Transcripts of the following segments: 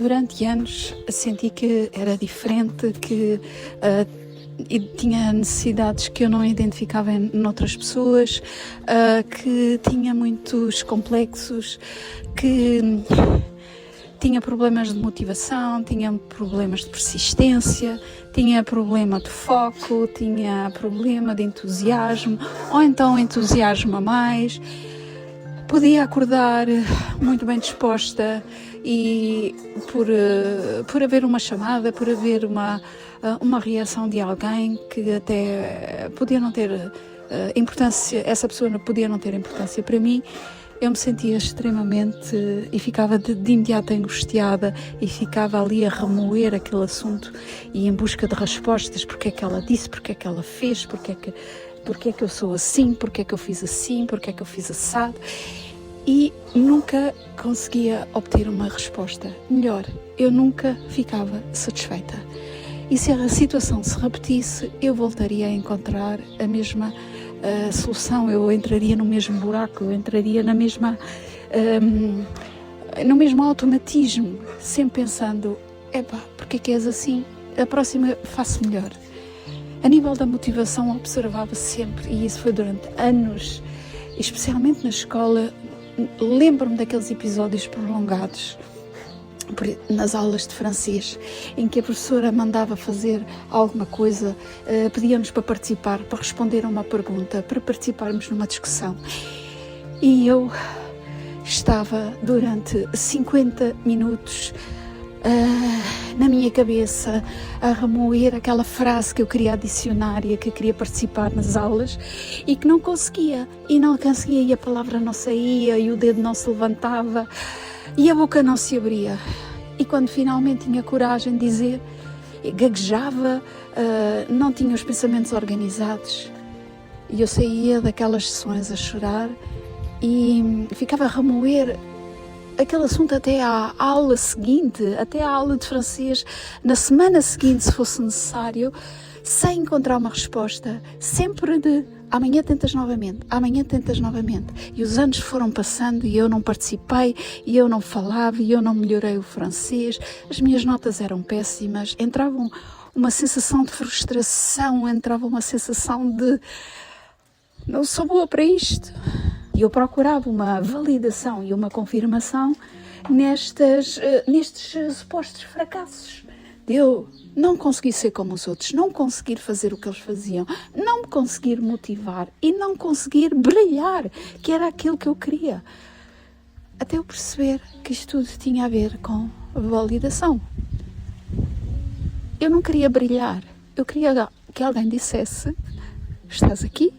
durante anos senti que era diferente, que e tinha necessidades que eu não identificava noutras pessoas, que tinha muitos complexos, que tinha problemas de motivação, tinha problemas de persistência, tinha problema de foco, tinha problema de entusiasmo, ou então entusiasmo a mais. Podia acordar muito bem disposta e por haver uma chamada, por haver uma reação de alguém que até podia não ter importância, essa pessoa podia não ter importância para mim, eu me sentia extremamente e ficava de imediato angustiada e ficava ali a remoer aquele assunto e em busca de respostas, porque é que ela disse, porque é que ela fez, porque é que eu sou assim, porque é que eu fiz assim, porque é que eu fiz assado, e nunca conseguia obter uma resposta. Melhor, eu nunca ficava satisfeita. E se a situação se repetisse, eu voltaria a encontrar a mesma solução, eu entraria no mesmo buraco, eu entraria no mesmo automatismo, sempre pensando, porque é que és assim? A próxima faço melhor. A nível da motivação, observava sempre, e isso foi durante anos, especialmente na escola. Lembro-me daqueles episódios prolongados nas aulas de francês, em que a professora mandava fazer alguma coisa, pedia-nos para participar, para responder a uma pergunta, para participarmos numa discussão. E eu estava durante 50 minutos na minha cabeça a remoer aquela frase que eu queria adicionar e a que eu queria participar nas aulas e que não conseguia, e a palavra não saía e o dedo não se levantava e a boca não se abria. E quando finalmente tinha coragem de dizer, gaguejava, não tinha os pensamentos organizados e eu saía daquelas sessões a chorar e ficava a remoer aquele assunto até à aula seguinte, até à aula de francês, na semana seguinte, se fosse necessário, sem encontrar uma resposta, sempre de amanhã tentas novamente, amanhã tentas novamente. E os anos foram passando e eu não participei, e eu não falava, e eu não melhorei o francês, as minhas notas eram péssimas, entrava uma sensação de frustração, entrava uma sensação de não sou boa para isto. E eu procurava uma validação e uma confirmação nestes supostos fracassos. De eu não conseguir ser como os outros, não conseguir fazer o que eles faziam, não me conseguir motivar e não conseguir brilhar, que era aquilo que eu queria. Até eu perceber que isto tudo tinha a ver com validação. Eu não queria brilhar, eu queria que alguém dissesse, estás aqui?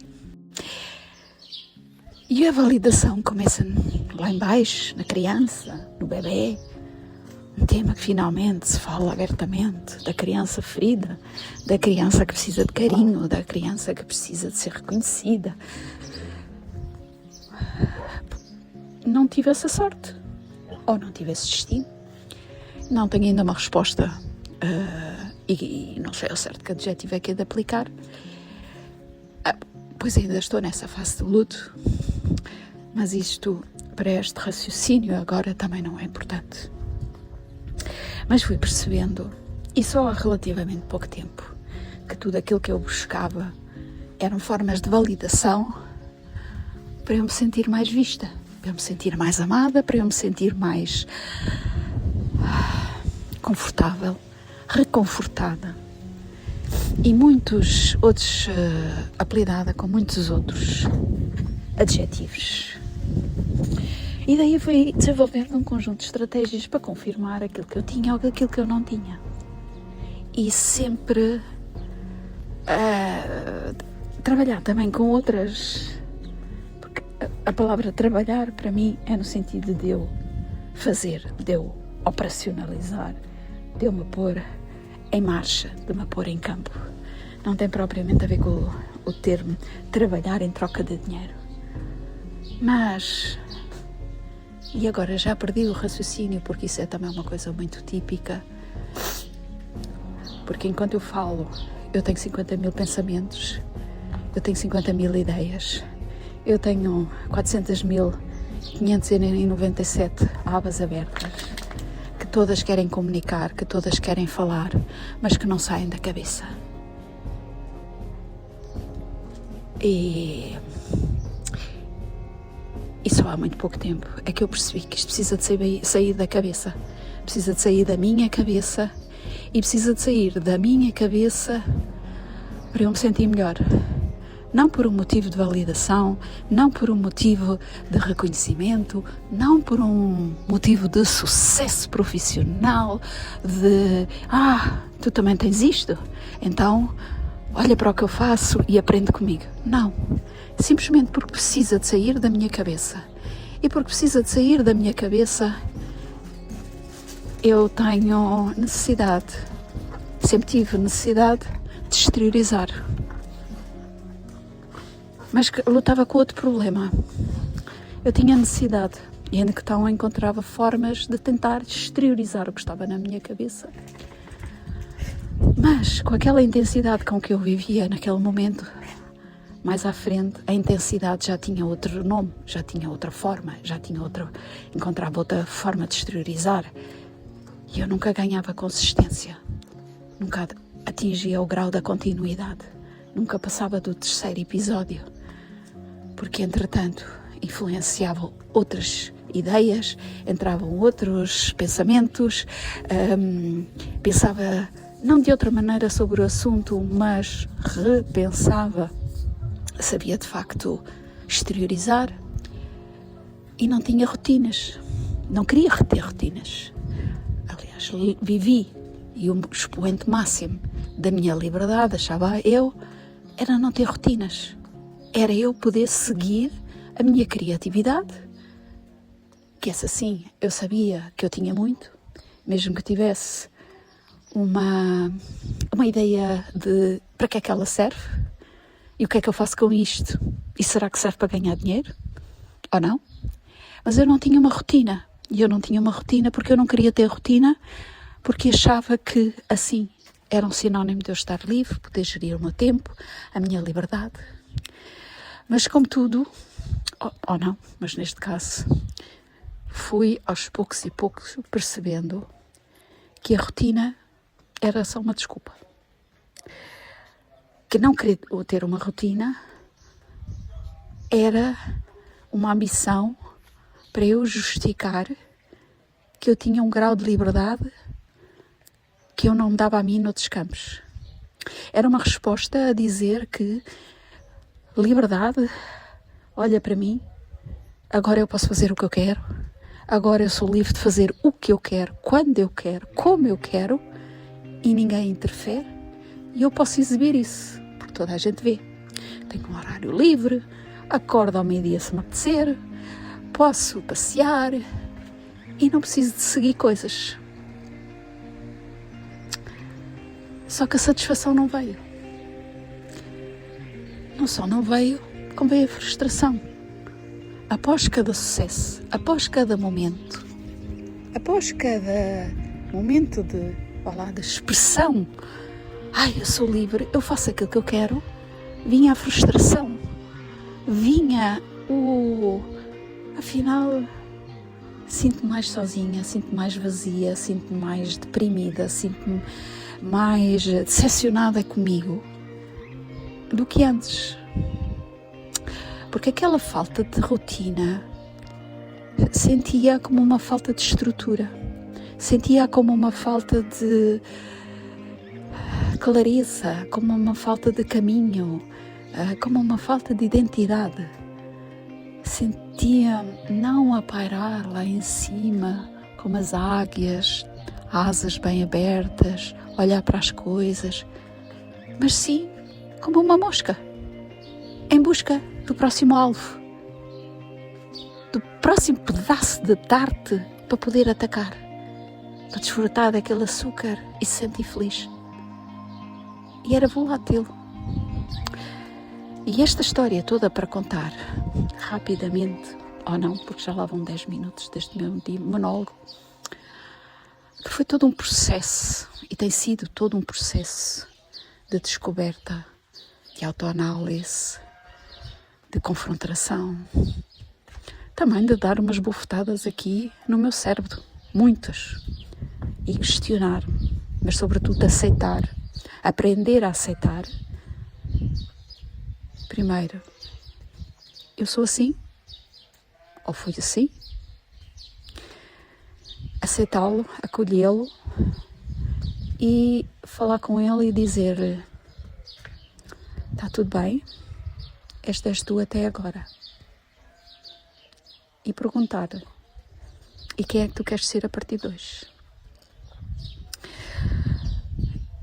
E a validação começa lá em baixo, na criança, no bebê, um tema que finalmente se fala abertamente, da criança ferida, da criança que precisa de carinho, da criança que precisa de ser reconhecida. Não tive essa sorte, ou não tive esse destino. Não tenho ainda uma resposta, e não sei ao certo que adjetivo é que é de aplicar. Pois ainda estou nessa fase de luto, mas isto, para este raciocínio, agora também não é importante. Mas fui percebendo, e só há relativamente pouco tempo, que tudo aquilo que eu buscava eram formas de validação para eu me sentir mais vista, para eu me sentir mais amada, para eu me sentir mais confortável, reconfortada. E muitos outros, apelidada com muitos outros adjetivos. E daí fui desenvolvendo um conjunto de estratégias para confirmar aquilo que eu tinha ou aquilo que eu não tinha. E sempre trabalhar também com outras, porque a palavra trabalhar para mim é no sentido de eu fazer, de eu operacionalizar, de eu me pôr em marcha, de me pôr em campo. Não tem propriamente a ver com o termo trabalhar em troca de dinheiro. Mas, e agora já perdi o raciocínio, porque isso é também uma coisa muito típica, porque enquanto eu falo, eu tenho 50 mil pensamentos, eu tenho 50 mil ideias, eu tenho 400.597 abas abertas, que todas querem comunicar, que todas querem falar, mas que não saem da cabeça. E só há muito pouco tempo é que eu percebi que isto precisa de sair da cabeça. Precisa de sair da minha cabeça e precisa de sair da minha cabeça para eu me sentir melhor. Não por um motivo de validação, não por um motivo de reconhecimento, não por um motivo de sucesso profissional, de tu também tens isto, então olha para o que eu faço e aprende comigo. Não, simplesmente porque precisa de sair da minha cabeça. E porque precisa de sair da minha cabeça, eu tenho necessidade, sempre tive necessidade de exteriorizar. Mas lutava com outro problema. Eu tinha necessidade, e ainda que então encontrava formas de tentar exteriorizar o que estava na minha cabeça. Mas com aquela intensidade com que eu vivia naquele momento, mais à frente, a intensidade já tinha outro nome, já tinha outra forma, encontrava outra forma de exteriorizar. E eu nunca ganhava consistência, nunca atingia o grau da continuidade, nunca passava do 3º episódio. Porque, entretanto, influenciavam outras ideias, entravam outros pensamentos, pensava não de outra maneira sobre o assunto, mas repensava, sabia de facto exteriorizar e não tinha rotinas, não queria reter rotinas. Aliás, vivi e o expoente máximo da minha liberdade, achava eu, era não ter rotinas. Era eu poder seguir a minha criatividade, que essa sim, eu sabia que eu tinha muito, mesmo que tivesse uma ideia de para que é que ela serve e o que é que eu faço com isto e será que serve para ganhar dinheiro ou não? Mas eu não tinha uma rotina, e eu não tinha uma rotina porque eu não queria ter rotina, porque achava que assim era um sinónimo de eu estar livre, poder gerir o meu tempo, a minha liberdade. Mas como tudo, ou não, mas neste caso, fui aos poucos e poucos percebendo que a rotina era só uma desculpa. Que não querer ter uma rotina era uma ambição para eu justificar que eu tinha um grau de liberdade que eu não dava a mim noutros campos. Era uma resposta a dizer que liberdade, olha para mim, agora eu posso fazer o que eu quero, agora eu sou livre de fazer o que eu quero, quando eu quero, como eu quero, e ninguém interfere, e eu posso exibir isso, porque toda a gente vê. Tenho um horário livre, acordo ao meio-dia se me apetecer, posso passear e não preciso de seguir coisas. Só que a satisfação não veio. Não só não veio, como veio a frustração. Após cada sucesso, após cada momento, após cada momento de expressão, eu sou livre, eu faço aquilo que eu quero, vinha a frustração, vinha afinal, sinto-me mais sozinha, sinto-me mais vazia, sinto-me mais deprimida, sinto-me mais decepcionada comigo do que antes. Porque aquela falta de rotina sentia como uma falta de estrutura, sentia como uma falta de clareza, como uma falta de caminho, como uma falta de identidade. Sentia não a pairar lá em cima como as águias, asas bem abertas, olhar para as coisas, mas sim como uma mosca, em busca do próximo alvo, do próximo pedaço de tarte para poder atacar, para desfrutar daquele açúcar e se sentir feliz. E era volátil. E esta história toda para contar, rapidamente, ou não, porque já lá vão 10 minutos deste meu monólogo, que foi todo um processo, e tem sido todo um processo de descoberta, de autoanálise, de confrontação, também de dar umas bofetadas aqui no meu cérebro, muitas, e questionar, mas sobretudo aceitar, aprender a aceitar. Primeiro, eu sou assim? Ou fui assim? Aceitá-lo, acolhê-lo e falar com ele e dizer: está tudo bem, esta és tu até agora. E perguntar: e quem é que tu queres ser a partir de hoje?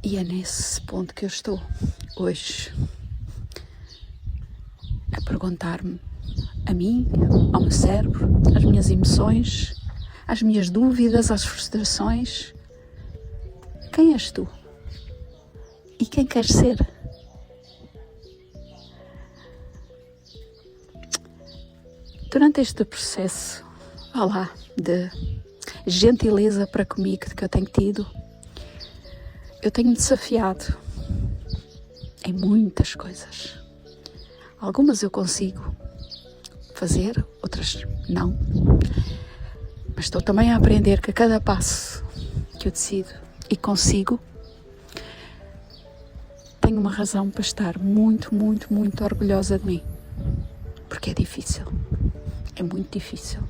E é nesse ponto que eu estou hoje, a perguntar-me a mim, ao meu cérebro, às minhas emoções, às minhas dúvidas, às frustrações: quem és tu? E quem queres ser? Durante este processo, de gentileza para comigo que eu tenho tido, eu tenho-me desafiado em muitas coisas. Algumas eu consigo fazer, outras não. Mas estou também a aprender que a cada passo que eu decido e consigo, tenho uma razão para estar muito, muito, muito orgulhosa de mim. Porque é difícil. É muito difícil.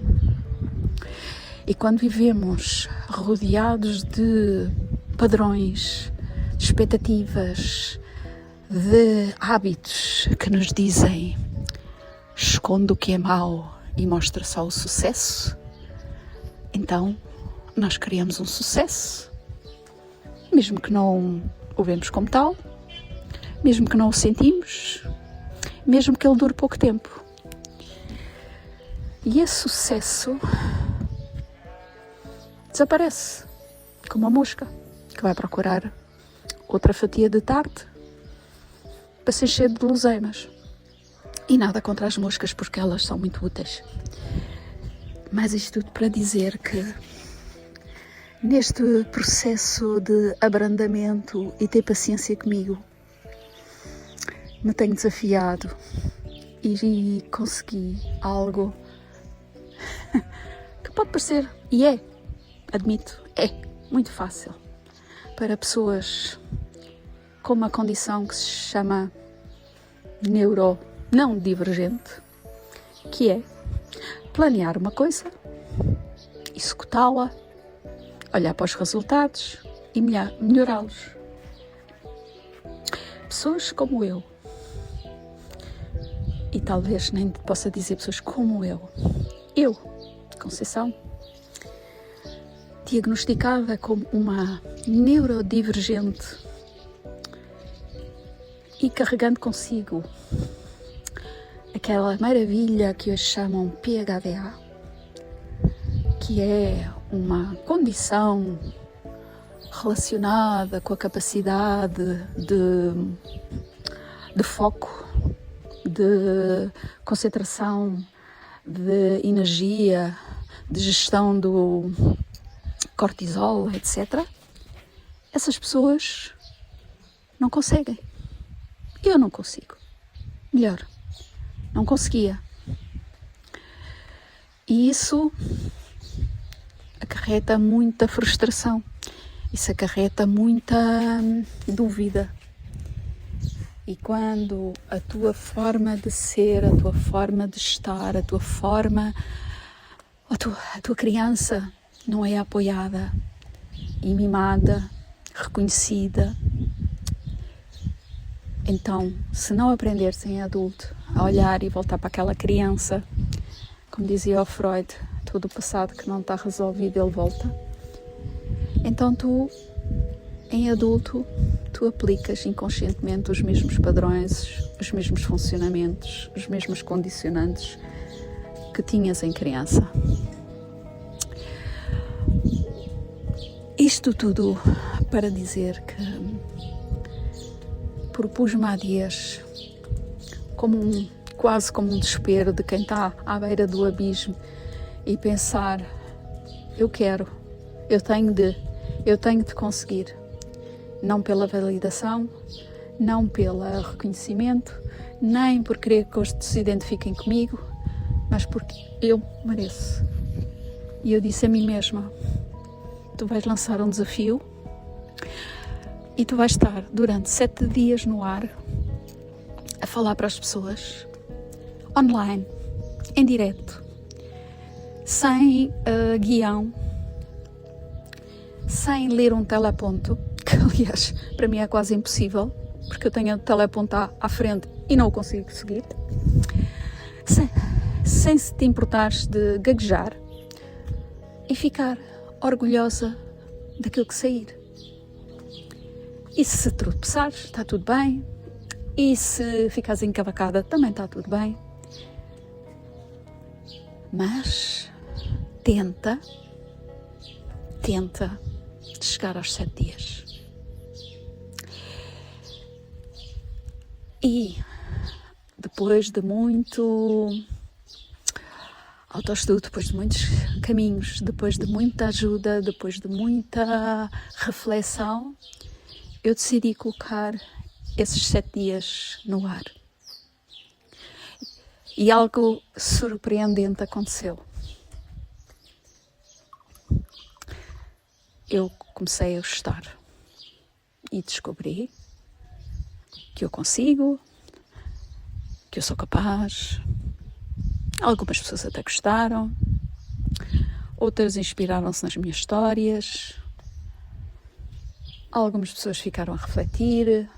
E quando vivemos rodeados de padrões, de expectativas, de hábitos que nos dizem: esconde o que é mau e mostra só o sucesso, então nós criamos um sucesso, mesmo que não o vemos como tal, mesmo que não o sentimos, mesmo que ele dure pouco tempo. E esse sucesso desaparece, como uma mosca que vai procurar outra fatia de tarde para se encher de guloseimas. E nada contra as moscas, porque elas são muito úteis. Mas isto tudo para dizer que neste processo de abrandamento e ter paciência comigo, me tenho desafiado e consegui algo que pode parecer, e é, admito, é muito fácil para pessoas com uma condição que se chama neuro não divergente, que é planear uma coisa, executá-la, olhar para os resultados e melhorá-los. Pessoas como eu, e talvez nem possa dizer pessoas como eu, Conceição, diagnosticada como uma neurodivergente e carregando consigo aquela maravilha que hoje chamam PHDA, que é uma condição relacionada com a capacidade de foco, de concentração, de energia, de gestão do cortisol, etc. Essas pessoas não conseguem. Eu não consigo. Melhor, não conseguia. E isso acarreta muita frustração. Isso acarreta muita dúvida. E quando a tua forma de ser, a tua forma de estar, a tua criança não é apoiada e mimada, reconhecida, então, se não aprenderes em adulto a olhar e voltar para aquela criança, como dizia o Freud, todo o passado que não está resolvido, ele volta. Então tu, em adulto, tu aplicas inconscientemente os mesmos padrões, os mesmos funcionamentos, os mesmos condicionantes que tinhas em criança. Isto tudo para dizer que propus-me há dias, quase como um desespero de quem está à beira do abismo, e pensar: eu tenho de conseguir, não pela validação, não pelo reconhecimento, nem por querer que outros se identifiquem comigo, mas porque eu mereço. E eu disse a mim mesma: tu vais lançar um desafio e tu vais estar durante 7 dias no ar a falar para as pessoas, online, em direto, sem guião, sem ler um teleponto, que aliás para mim é quase impossível, porque eu tenho o teleponto à frente e não o consigo seguir, sem se te importares de gaguejar e ficar orgulhosa daquilo que sair. E se tropeçares, está tudo bem. E se ficares encavacada, também está tudo bem. Mas tenta chegar aos 7 dias. E depois de muito autoestudo, depois de muitos caminhos, depois de muita ajuda, depois de muita reflexão, eu decidi colocar esses 7 dias no ar. E algo surpreendente aconteceu. Eu comecei a gostar e descobri que eu consigo, que eu sou capaz. Algumas pessoas até gostaram, outras inspiraram-se nas minhas histórias, algumas pessoas ficaram a refletir,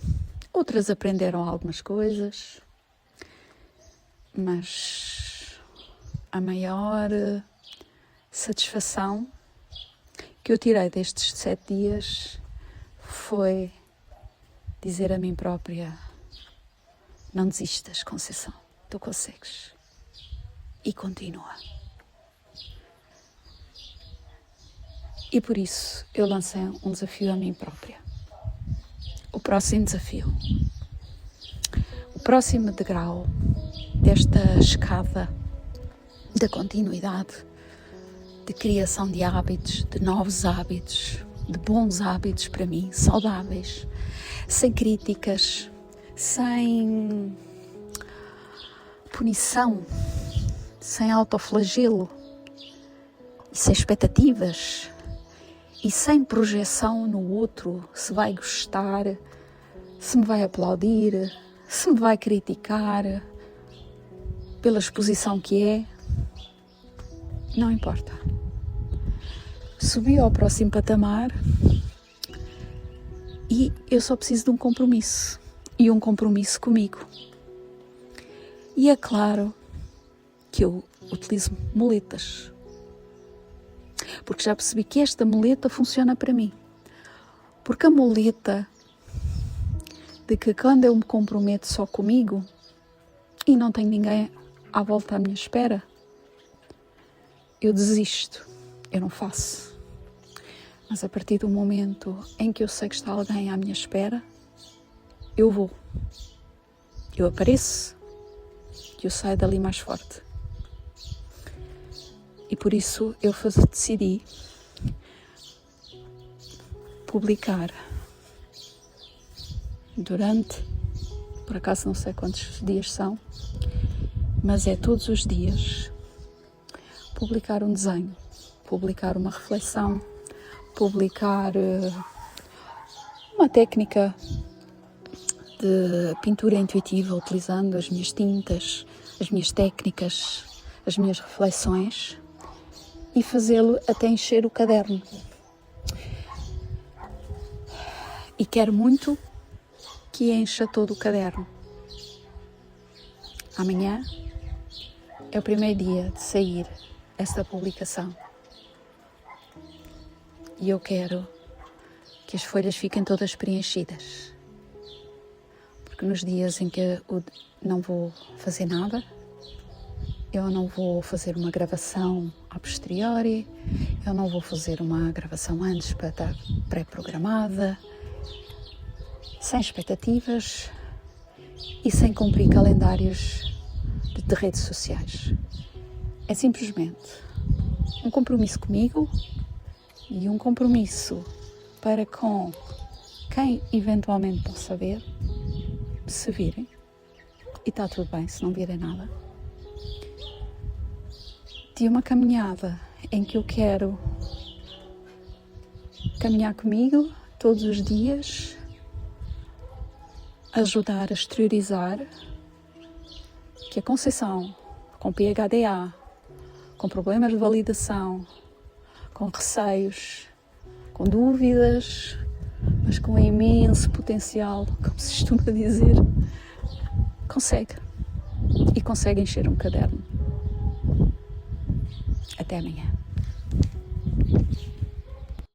outras aprenderam algumas coisas, mas a maior satisfação que eu tirei destes 7 dias foi dizer a mim própria: não desistas, Conceição, tu consegues. E continua. E por isso eu lancei um desafio a mim própria. O próximo desafio. O próximo degrau desta escada da continuidade, de criação de hábitos, de novos hábitos, de bons hábitos para mim, saudáveis, sem críticas, sem punição, sem autoflagelo, sem expectativas e sem projeção no outro, se vai gostar, se me vai aplaudir, se me vai criticar pela exposição que é, não importa. Subi ao próximo patamar e eu só preciso de um compromisso, e um compromisso comigo. E é claro que eu utilizo muletas, porque já percebi que esta muleta funciona para mim. Porque a muleta de que quando eu me comprometo só comigo e não tenho ninguém à volta à minha espera, eu desisto, eu não faço. Mas a partir do momento em que eu sei que está alguém à minha espera, eu vou, eu apareço, eu saio dali mais forte. E por isso eu decidi publicar durante, por acaso não sei quantos dias são, mas é todos os dias, publicar um desenho, publicar uma reflexão, publicar uma técnica de pintura intuitiva, utilizando as minhas tintas, as minhas técnicas, as minhas reflexões, e fazê-lo até encher o caderno. E quero muito que encha todo o caderno. Amanhã é o primeiro dia de sair esta publicação. E eu quero que as folhas fiquem todas preenchidas. Porque nos dias em que eu não vou fazer nada, eu não vou fazer uma gravação a posteriori, eu não vou fazer uma gravação antes para estar pré-programada, sem expectativas e sem cumprir calendários de redes sociais. É simplesmente um compromisso comigo e um compromisso para com quem eventualmente possa ver, se virem, e está tudo bem se não virem nada, de uma caminhada em que eu quero caminhar comigo todos os dias, ajudar a exteriorizar que a Conceição, com PHDA, com problemas de validação, com receios, com dúvidas, mas com imenso potencial, como se costuma dizer, consegue. E consegue encher um caderno. Até amanhã.